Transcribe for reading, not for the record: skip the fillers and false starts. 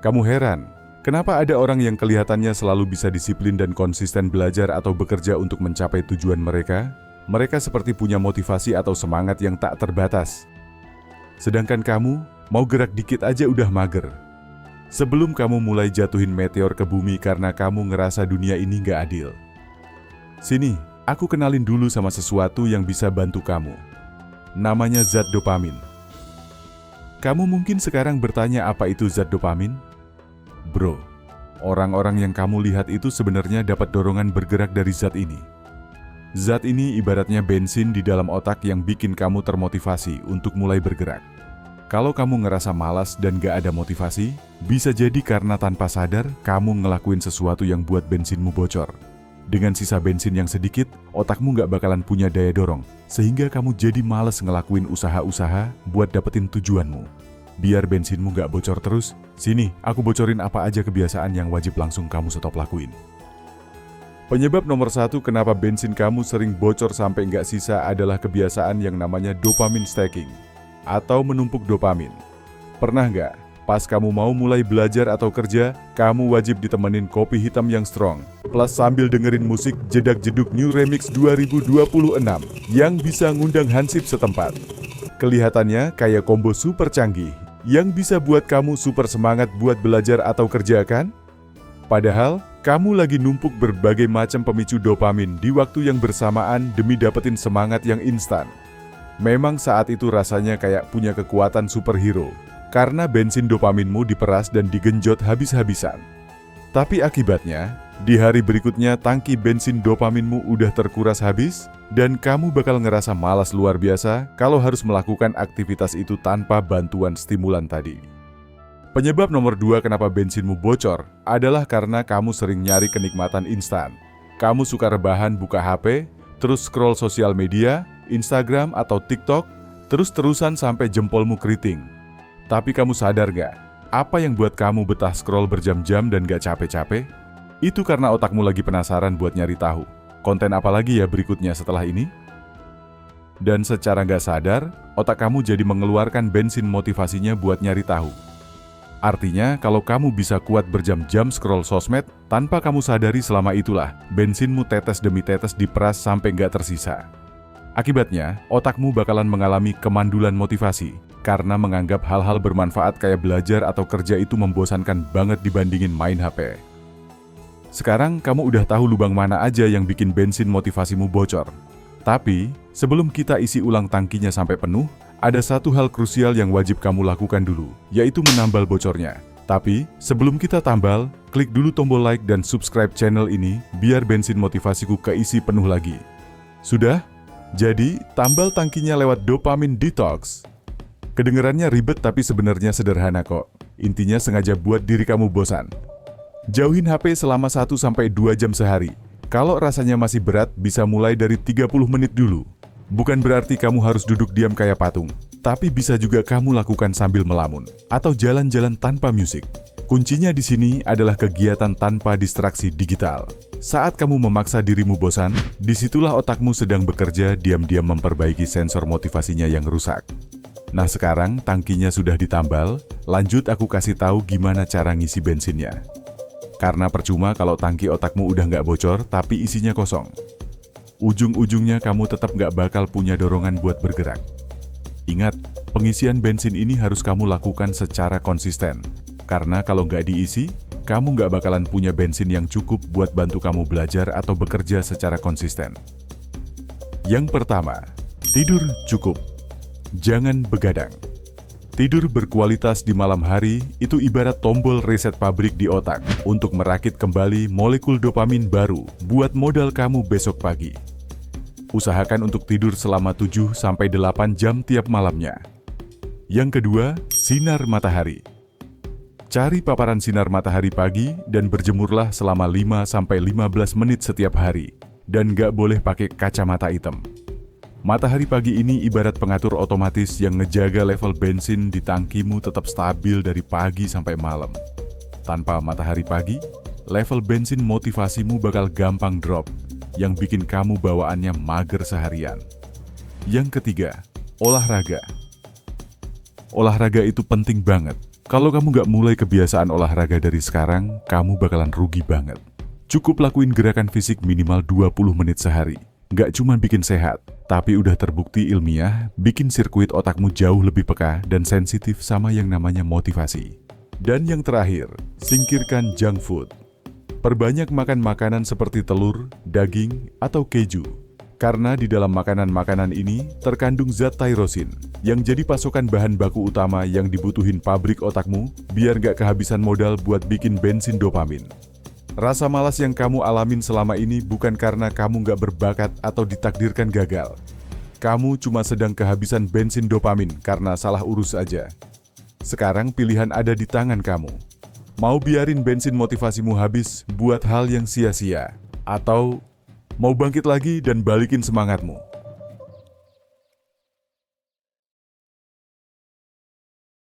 Kamu heran, kenapa ada orang yang kelihatannya selalu bisa disiplin dan konsisten belajar atau bekerja untuk mencapai tujuan mereka? Mereka seperti punya motivasi atau semangat yang tak terbatas. Sedangkan kamu, mau gerak dikit aja udah mager. Sebelum kamu mulai jatuhin meteor ke bumi karena kamu ngerasa dunia ini nggak adil. Sini, aku kenalin dulu sama sesuatu yang bisa bantu kamu. Namanya zat dopamin. Kamu mungkin sekarang bertanya apa itu zat dopamin? Bro, orang-orang yang kamu lihat itu sebenarnya dapat dorongan bergerak dari zat ini. Zat ini ibaratnya bensin di dalam otak yang bikin kamu termotivasi untuk mulai bergerak. Kalau kamu ngerasa malas dan gak ada motivasi, bisa jadi karena tanpa sadar kamu ngelakuin sesuatu yang buat bensinmu bocor. Dengan sisa bensin yang sedikit, otakmu gak bakalan punya daya dorong, sehingga kamu jadi malas ngelakuin usaha-usaha buat dapetin tujuanmu. Biar bensinmu gak bocor terus, sini aku bocorin apa aja kebiasaan yang wajib langsung kamu stop lakuin. Penyebab nomor 1 kenapa bensin kamu sering bocor sampai nggak sisa adalah kebiasaan yang namanya dopamine stacking atau menumpuk dopamin. Pernah nggak, pas kamu mau mulai belajar atau kerja, kamu wajib ditemenin kopi hitam yang strong, plus sambil dengerin musik jedak-jeduk New Remix 2026 yang bisa ngundang hansip setempat. Kelihatannya kayak combo super canggih yang bisa buat kamu super semangat buat belajar atau kerja kan? Padahal, kamu lagi numpuk berbagai macam pemicu dopamin di waktu yang bersamaan demi dapetin semangat yang instan. Memang saat itu rasanya kayak punya kekuatan superhero, karena bensin dopaminmu diperas dan digenjot habis-habisan. Tapi akibatnya, di hari berikutnya tangki bensin dopaminmu udah terkuras habis, dan kamu bakal ngerasa malas luar biasa kalau harus melakukan aktivitas itu tanpa bantuan stimulan tadi. Penyebab nomor 2 kenapa bensinmu bocor adalah karena kamu sering nyari kenikmatan instan. Kamu suka rebahan buka HP, terus scroll sosial media, Instagram atau TikTok, terus-terusan sampai jempolmu keriting. Tapi kamu sadar gak, apa yang buat kamu betah scroll berjam-jam dan gak capek-capek? Itu karena otakmu lagi penasaran buat nyari tahu, konten apa lagi ya berikutnya setelah ini? Dan secara gak sadar, otak kamu jadi mengeluarkan bensin motivasinya buat nyari tahu. Artinya, kalau kamu bisa kuat berjam-jam scroll sosmed, tanpa kamu sadari selama itulah, bensinmu tetes demi tetes diperas sampai gak tersisa. Akibatnya, otakmu bakalan mengalami kemandulan motivasi, karena menganggap hal-hal bermanfaat kayak belajar atau kerja itu membosankan banget dibandingin main HP. Sekarang kamu udah tahu lubang mana aja yang bikin bensin motivasimu bocor. Tapi, sebelum kita isi ulang tangkinya sampai penuh, ada satu hal krusial yang wajib kamu lakukan dulu, yaitu menambal bocornya. Tapi, sebelum kita tambal, klik dulu tombol like dan subscribe channel ini, biar bensin motivasiku keisi penuh lagi. Sudah? Jadi, tambal tangkinya lewat dopamine detox. Kedengerannya ribet tapi sebenarnya sederhana kok. Intinya sengaja buat diri kamu bosan. Jauhin HP selama 1-2 jam sehari. Kalau rasanya masih berat, bisa mulai dari 30 menit dulu. Bukan berarti kamu harus duduk diam kayak patung, tapi bisa juga kamu lakukan sambil melamun atau jalan-jalan tanpa musik. Kuncinya di sini adalah kegiatan tanpa distraksi digital. Saat kamu memaksa dirimu bosan, disitulah otakmu sedang bekerja diam-diam memperbaiki sensor motivasinya yang rusak. Nah sekarang tangkinya sudah ditambal, lanjut aku kasih tahu gimana cara ngisi bensinnya. Karena percuma kalau tangki otakmu udah nggak bocor tapi isinya kosong. Ujung-ujungnya kamu tetap nggak bakal punya dorongan buat bergerak. Ingat, pengisian bensin ini harus kamu lakukan secara konsisten. Karena kalau nggak diisi, kamu nggak bakalan punya bensin yang cukup buat bantu kamu belajar atau bekerja secara konsisten. Yang pertama, tidur cukup. Jangan begadang. Tidur berkualitas di malam hari itu ibarat tombol reset pabrik di otak untuk merakit kembali molekul dopamin baru buat modal kamu besok pagi. Usahakan untuk tidur selama 7-8 jam tiap malamnya. Yang kedua, sinar matahari. Cari paparan sinar matahari pagi dan berjemurlah selama 5-15 menit setiap hari. Dan nggak boleh pakai kacamata hitam. Matahari pagi ini ibarat pengatur otomatis yang ngejaga level bensin di tangkimu tetap stabil dari pagi sampai malam. Tanpa matahari pagi, level bensin motivasimu bakal gampang drop, yang bikin kamu bawaannya mager seharian. Yang ketiga, olahraga. Olahraga itu penting banget, Kalau kamu nggak mulai kebiasaan olahraga dari sekarang, kamu bakalan rugi banget. Cukup lakuin gerakan fisik minimal 20 menit sehari. Nggak cuma bikin sehat, tapi udah terbukti ilmiah bikin sirkuit otakmu jauh lebih peka dan sensitif sama yang namanya motivasi. Dan yang terakhir, singkirkan junk food. Perbanyak makan makanan seperti telur, daging, atau keju. Karena di dalam makanan-makanan ini terkandung zat tyrosin yang jadi pasokan bahan baku utama yang dibutuhin pabrik otakmu biar gak kehabisan modal buat bikin bensin dopamin. Rasa malas yang kamu alamin selama ini bukan karena kamu gak berbakat atau ditakdirkan gagal. Kamu cuma sedang kehabisan bensin dopamin karena salah urus aja. Sekarang pilihan ada di tangan kamu. Mau biarin bensin motivasimu habis buat hal yang sia-sia, atau mau bangkit lagi dan balikin semangatmu?